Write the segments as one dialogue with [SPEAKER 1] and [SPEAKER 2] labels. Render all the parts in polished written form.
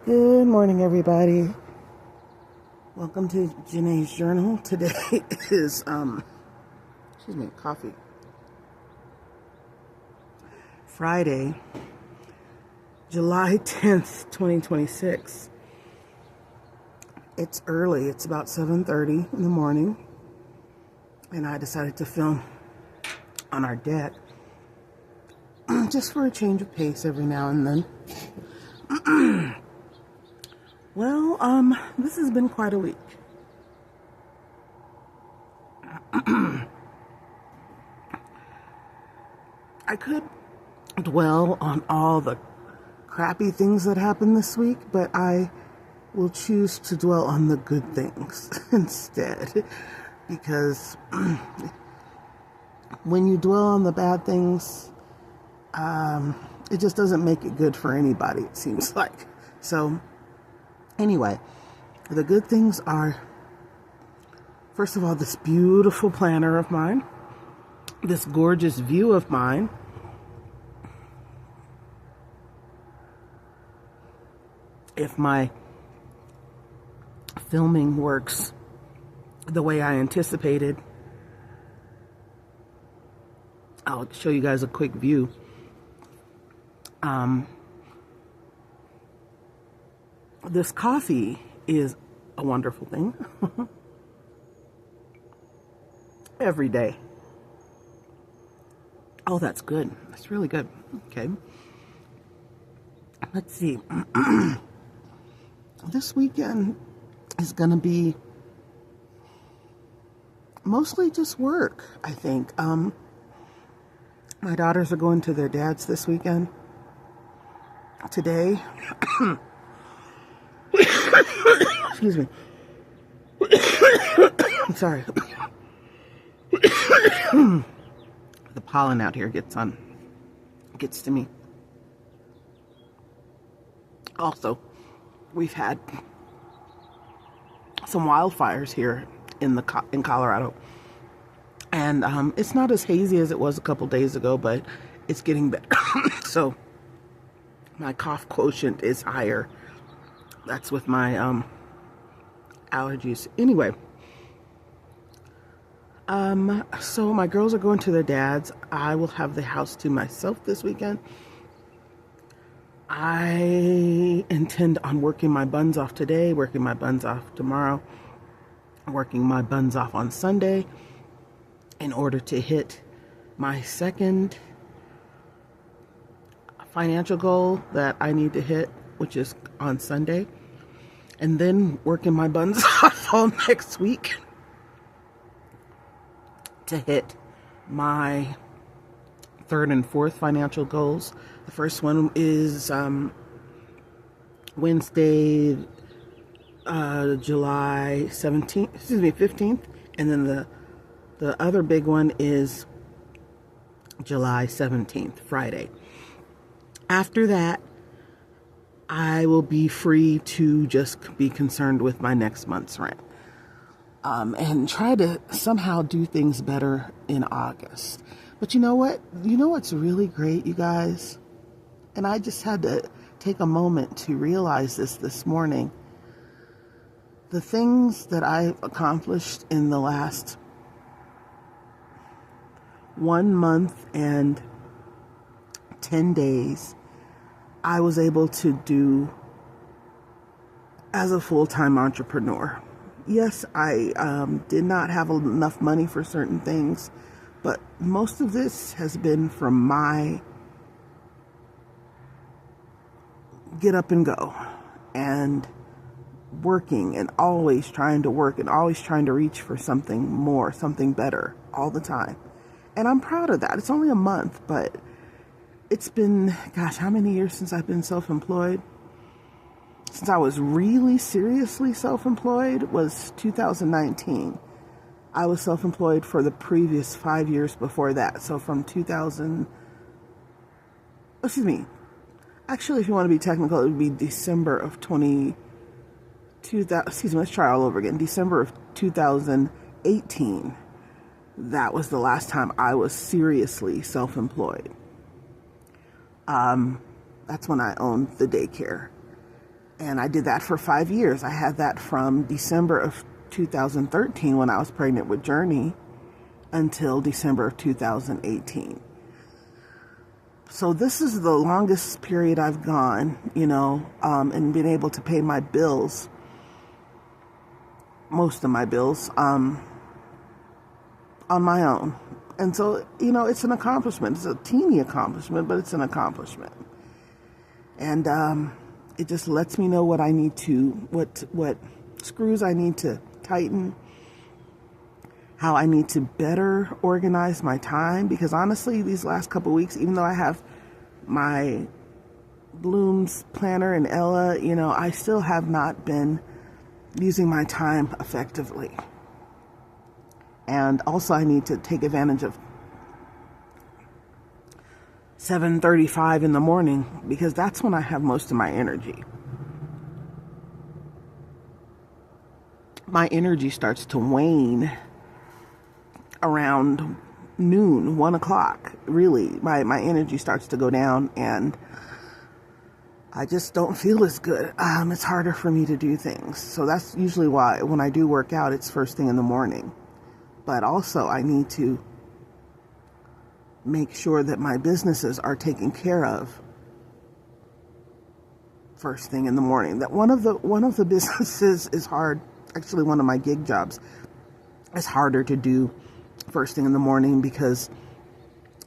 [SPEAKER 1] Good morning, everybody. Welcome to Janae's Journal. Today is, coffee. Friday, July 10th, 2026. It's early. It's about 7:30 in the morning. And I decided to film on our deck just for a change of pace every now and then. Well, this has been quite a week. I could dwell on all the crappy things that happened this week, but I will choose to dwell on the good things instead. Because when you dwell on the bad things, it just doesn't make it good for anybody, it seems like. So, anyway, the good things are, first of all, this beautiful planner of mine, this gorgeous view of mine. If my filming works the way I anticipated, I'll show you guys a quick view. This coffee is a wonderful thing. Every day. Oh, that's good. That's really good. Okay. Let's see. This weekend is going to be mostly just work, I think. My daughters are going to their dad's this weekend. Today. Excuse me. I'm sorry. The pollen out here gets to me. Also, we've had some wildfires here in Colorado, and it's not as hazy as it was a couple days ago, but it's getting better. So my cough quotient is higher. That's with my allergies. Anyway, so my girls are going to their dad's. I will have the house to myself this weekend. I intend on working my buns off today, working my buns off tomorrow, working my buns off on Sunday in order to hit my second financial goal that I need to hit, which is on Sunday, and then working my buns off all next week to hit my third and fourth financial goals. The first one is Wednesday, July 15th, and then the other big one is July 17th, Friday. After that, I will be free to just be concerned with my next month's rent. And try to somehow do things better in August. But you know what? You know what's really great, you guys? And I just had to take a moment to realize this morning. The things that I've accomplished in the last 1 month and 10 days, I was able to do as a full-time entrepreneur. Yes, I did not have enough money for certain things, but most of this has been from my get up and go and working and always trying to work and always trying to reach for something more, something better all the time. And I'm proud of that. It's only a month, but it's been, gosh, how many years since I've been self-employed? Since I was really seriously self-employed was 2019. I was self-employed for the previous 5 years before that. So from 2000, actually, if you want to be technical, it would be December of 2000, let's try all over again. December of 2018. That was the last time I was seriously self-employed. That's when I owned the daycare. And I did that for 5 years. I had that from December of 2013 when I was pregnant with Journey until December of 2018. So this is the longest period I've gone, and been able to pay my bills, most of my bills, on my own. And so, it's an accomplishment. It's a teeny accomplishment, but it's an accomplishment. And it just lets me know what I need to, what screws I need to tighten, how I need to better organize my time. Because honestly, these last couple of weeks, even though I have my Bloom's planner and Ella, I still have not been using my time effectively. And also I need to take advantage of 7:35 in the morning, because that's when I have most of my energy. My energy starts to wane around noon, 1 o'clock. Really, my energy starts to go down, and I just don't feel as good. It's harder for me to do things. So that's usually why when I do work out, it's first thing in the morning. But also I need to make sure that my businesses are taken care of first thing in the morning. That one of the businesses is hard. Actually, one of my gig jobs is harder to do first thing in the morning because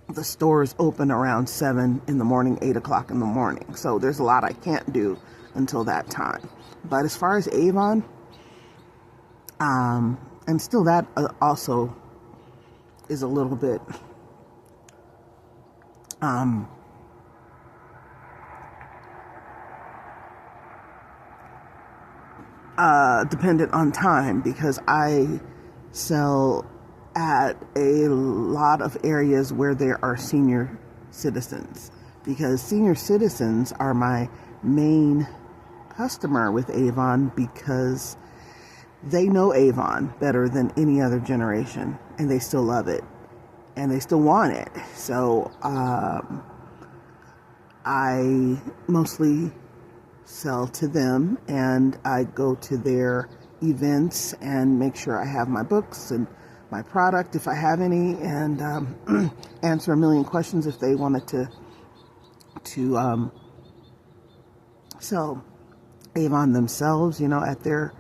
[SPEAKER 1] the stores open around 7 in the morning, 8 o'clock in the morning. So there's a lot I can't do until that time. But as far as Avon, and still that also is a little bit dependent on time, because I sell at a lot of areas where there are senior citizens, because senior citizens are my main customer with Avon, because they know Avon better than any other generation, and they still love it, and they still want it. So I mostly sell to them, and I go to their events and make sure I have my books and my product if I have any, and answer a million questions if they wanted to sell Avon themselves, at their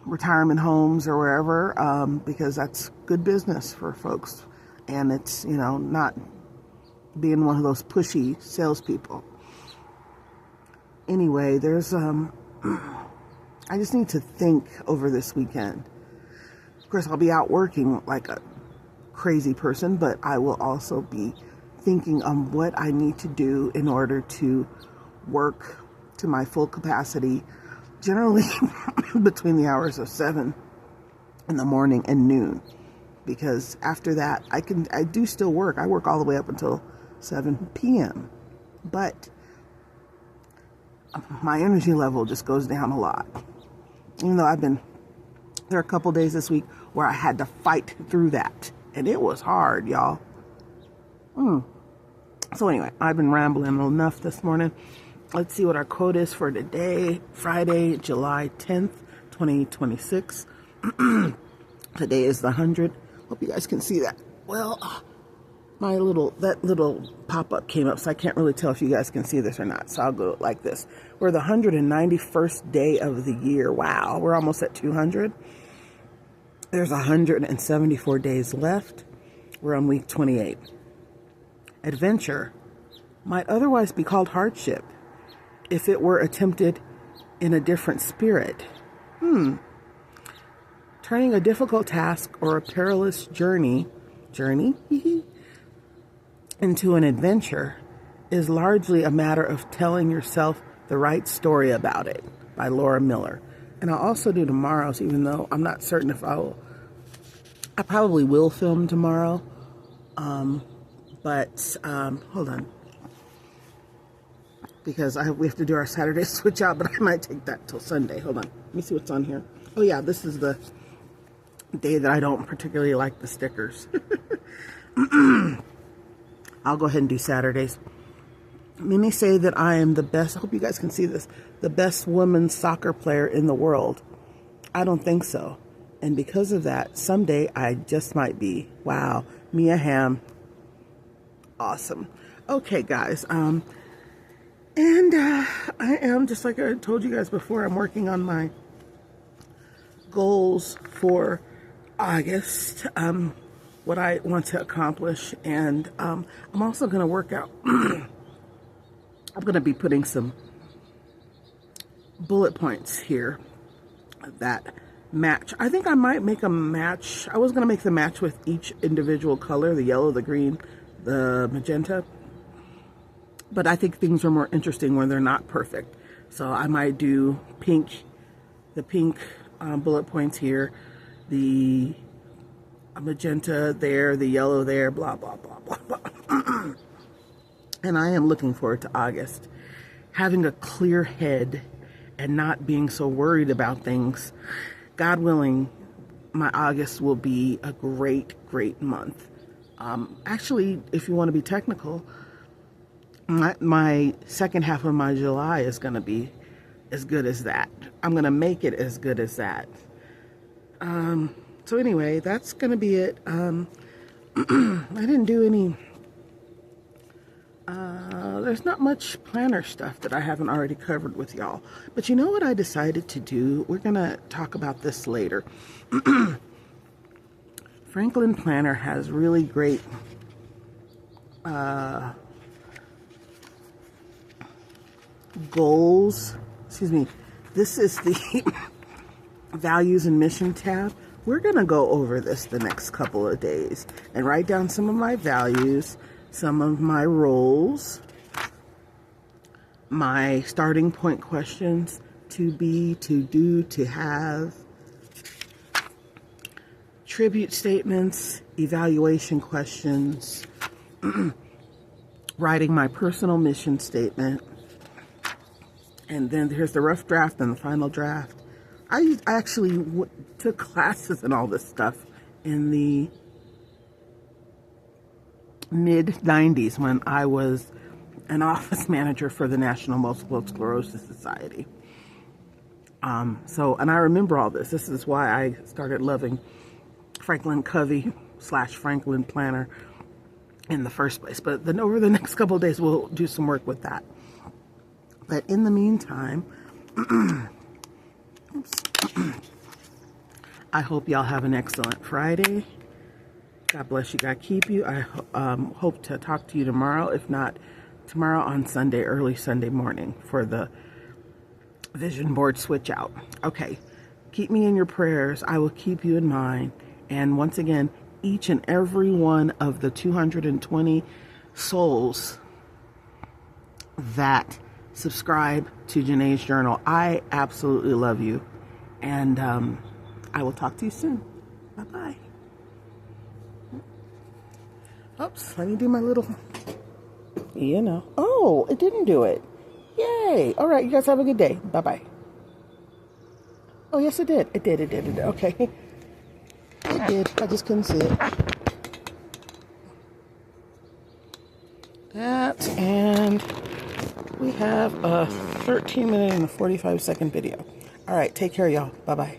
[SPEAKER 1] retirement homes or wherever, because that's good business for folks, and it's not being one of those pushy salespeople. Anyway, there's I just need to think over this weekend. Of course, I'll be out working like a crazy person, but I will also be thinking on what I need to do in order to work to my full capacity, generally between the hours of 7 in the morning and noon. Because after that, I do still work. I work all the way up until 7 p.m. But my energy level just goes down a lot. Even though there are a couple days this week where I had to fight through that. And it was hard, y'all. So anyway, I've been rambling enough this morning. Let's see what our quote is for today, Friday, July 10th, 2026. Today is the 100. Hope you guys can see that. Well, that little pop-up came up, so I can't really tell if you guys can see this or not. So I'll go like this. We're the 191st day of the year. Wow, we're almost at 200. There's 174 days left. We're on week 28. Adventure might otherwise be called hardship if it were attempted in a different spirit. Turning a difficult task or a perilous journey into an adventure is largely a matter of telling yourself the right story about it, by Laura Miller. And I'll also do tomorrow's, even though I'm not certain if I probably will film tomorrow. But hold on, because we have to do our Saturday switch out, but I might take that till Sunday. Hold on, let me see what's on here. Oh yeah, this is the day that I don't particularly like the stickers. I'll go ahead and do Saturdays. Many say that I am the best, I hope you guys can see this, the best women's soccer player in the world. I don't think so. And because of that, someday I just might be. Wow. Mia Hamm. Awesome. Okay, guys. I am, just like I told you guys before, I'm working on my goals for August, what I want to accomplish. And I'm also going to work out. I'm going to be putting some bullet points here that match. I think I might make a match. I was going to make the match with each individual color, the yellow, the green, the magenta. But I think things are more interesting when they're not perfect. So I might do pink, the pink bullet points here, the magenta there, the yellow there, blah, blah, blah, blah, blah. And I am looking forward to August. Having a clear head and not being so worried about things. God willing, my August will be a great, great month. Actually, if you want to be technical, my second half of my July is going to be as good as that. I'm going to make it as good as that. So anyway, that's going to be it. I didn't do any... there's not much planner stuff that I haven't already covered with y'all. But you know what I decided to do? We're going to talk about this later. Franklin Planner has really great goals. Excuse me. This is the values and mission tab. We're going to go over this the next couple of days and write down some of my values, some of my roles, my starting point questions, to be, to do, to have, tribute statements, evaluation questions, writing my personal mission statement, and then here's the rough draft and the final draft. I actually took classes and all this stuff in the mid-90s when I was an office manager for the National Multiple Sclerosis Society. And I remember all this. This is why I started loving Franklin Covey / Franklin Planner in the first place. But then over the next couple of days, we'll do some work with that. But in the meantime, I hope y'all have an excellent Friday. God bless you. God keep you. I hope to talk to you tomorrow. If not, tomorrow on Sunday, early Sunday morning for the vision board switch out. Okay. Keep me in your prayers. I will keep you in mind. And once again, each and every one of the 220 souls that subscribe to Janae's Journal, I absolutely love you. And I will talk to you soon. Bye-bye. Oops, let me do my little, Oh, it didn't do it. Yay. All right, you guys have a good day. Bye-bye. Oh, yes, it did. It did. Okay. It did. I just couldn't see it. That, and we have a 13-minute and a 45-second video. All right, take care, y'all. Bye-bye.